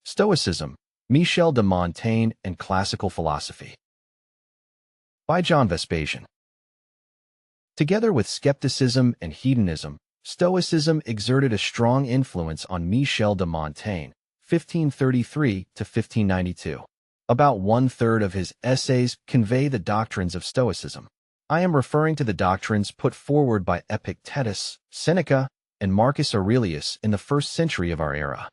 Stoicism, Michel de Montaigne and Classical Philosophy. By John Vespasian. Together with skepticism and hedonism, Stoicism exerted a strong influence on Michel de Montaigne, 1533 to 1592. About one-third of his essays convey the doctrines of Stoicism. I am referring to the doctrines put forward by Epictetus, Seneca, and Marcus Aurelius in the 1st century of our era.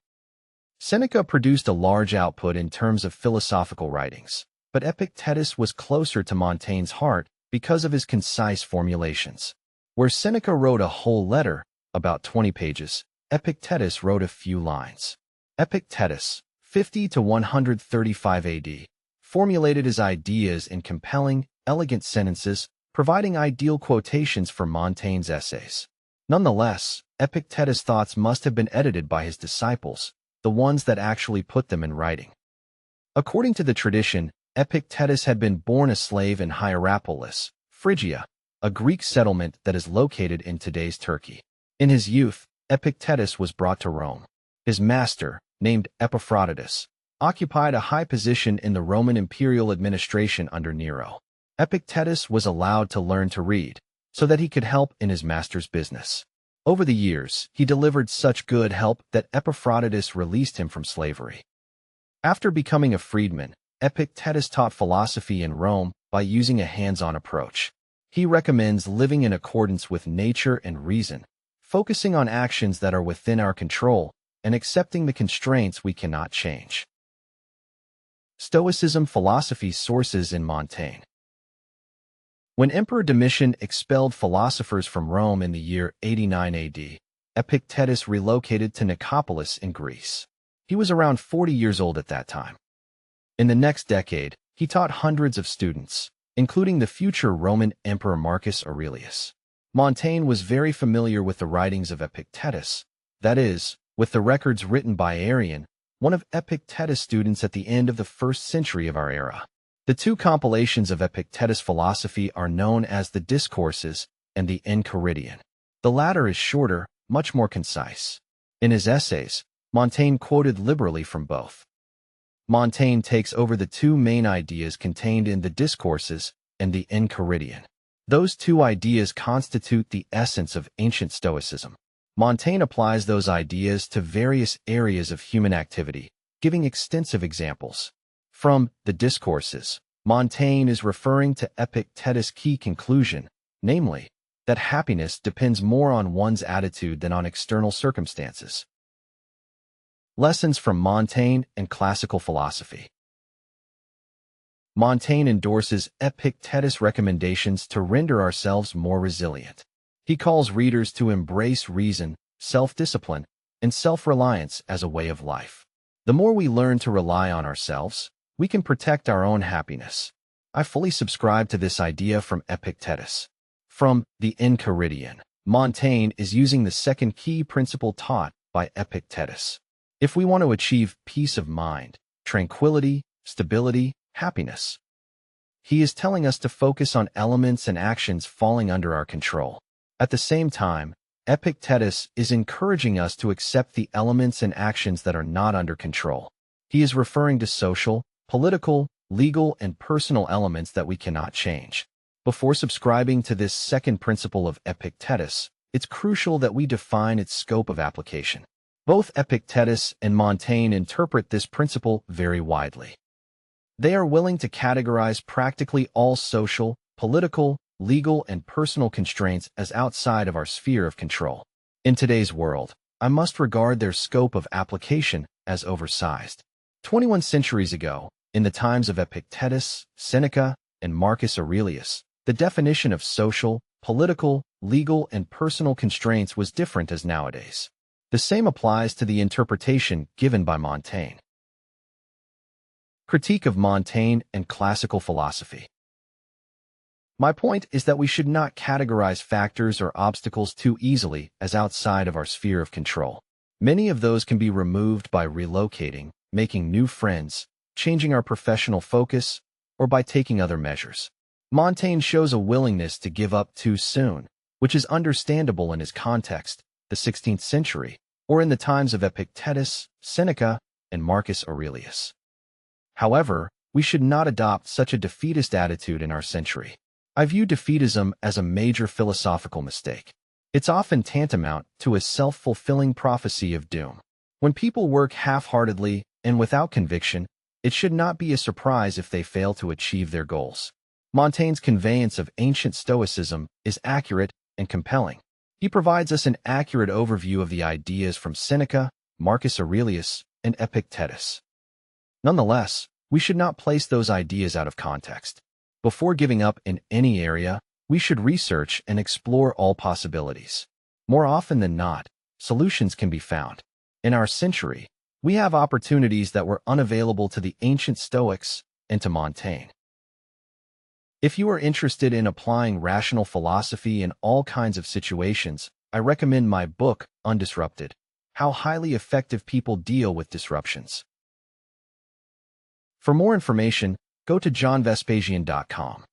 Seneca produced a large output in terms of philosophical writings, but Epictetus was closer to Montaigne's heart because of his concise formulations. Where Seneca wrote a whole letter, about 20 pages, Epictetus wrote a few lines. Epictetus, 50 to 135 AD, formulated his ideas in compelling, elegant sentences, providing ideal quotations for Montaigne's essays. Nonetheless, Epictetus' thoughts must have been edited by his disciples, the ones that actually put them in writing. According to the tradition, Epictetus had been born a slave in Hierapolis, Phrygia, a Greek settlement that is located in today's Turkey. In his youth, Epictetus was brought to Rome. His master, named Epaphroditus, occupied a high position in the Roman imperial administration under Nero. Epictetus was allowed to learn to read, so that he could help in his master's business. Over the years, he delivered such good help that Epaphroditus released him from slavery. After becoming a freedman, Epictetus taught philosophy in Rome by using a hands-on approach. He recommends living in accordance with nature and reason, focusing on actions that are within our control and accepting the constraints we cannot change. Stoicism philosophy sources in Montaigne. When Emperor Domitian expelled philosophers from Rome in the year 89 AD, Epictetus relocated to Nicopolis in Greece. He was around 40 years old at that time. In the next decade, he taught hundreds of students, including the future Roman Emperor Marcus Aurelius. Montaigne was very familiar with the writings of Epictetus, that is, with the records written by Arrian, one of Epictetus' students at the end of the 1st century of our era. The two compilations of Epictetus' philosophy are known as the Discourses and the Enchiridion. The latter is shorter, much more concise. In his essays, Montaigne quoted liberally from both. Montaigne takes over the two main ideas contained in the Discourses and the Enchiridion. Those two ideas constitute the essence of ancient Stoicism. Montaigne applies those ideas to various areas of human activity, giving extensive examples. From the Discourses, Montaigne is referring to Epictetus' key conclusion, namely, that happiness depends more on one's attitude than on external circumstances. Lessons from Montaigne and Classical Philosophy. Montaigne endorses Epictetus' recommendations to render ourselves more resilient. He calls readers to embrace reason, self-discipline, and self-reliance as a way of life. The more we learn to rely on ourselves, we can protect our own happiness. I fully subscribe to this idea from Epictetus. From the Enchiridion, Montaigne is using the second key principle taught by Epictetus. If we want to achieve peace of mind, tranquility, stability, happiness, he is telling us to focus on elements and actions falling under our control. At the same time, Epictetus is encouraging us to accept the elements and actions that are not under control. He is referring to social, political, legal, and personal elements that we cannot change. Before subscribing to this second principle of Epictetus, it's crucial that we define its scope of application. Both Epictetus and Montaigne interpret this principle very widely. They are willing to categorize practically all social, political, legal, and personal constraints as outside of our sphere of control. In today's world, I must regard their scope of application as oversized. 21 centuries ago, in the times of Epictetus, Seneca, and Marcus Aurelius, the definition of social, political, legal, and personal constraints was different as nowadays. The same applies to the interpretation given by Montaigne. Critique of Montaigne and Classical Philosophy. My point is that we should not categorize factors or obstacles too easily as outside of our sphere of control. Many of those can be removed by relocating, making new friends, changing our professional focus, or by taking other measures. Montaigne shows a willingness to give up too soon, which is understandable in his context, the 16th century, or in the times of Epictetus, Seneca, and Marcus Aurelius. However, we should not adopt such a defeatist attitude in our century. I view defeatism as a major philosophical mistake. It's often tantamount to a self-fulfilling prophecy of doom. When people work half-heartedly and without conviction, it should not be a surprise if they fail to achieve their goals. Montaigne's conveyance of ancient Stoicism is accurate and compelling. He provides us an accurate overview of the ideas from Seneca, Marcus Aurelius, and Epictetus. Nonetheless, we should not place those ideas out of context. Before giving up in any area, we should research and explore all possibilities. More often than not, solutions can be found. In our century, we have opportunities that were unavailable to the ancient Stoics and to Montaigne. If you are interested in applying rational philosophy in all kinds of situations, I recommend my book, Undisrupted: How Highly Effective People Deal with Disruptions. For more information, go to johnvespasian.com.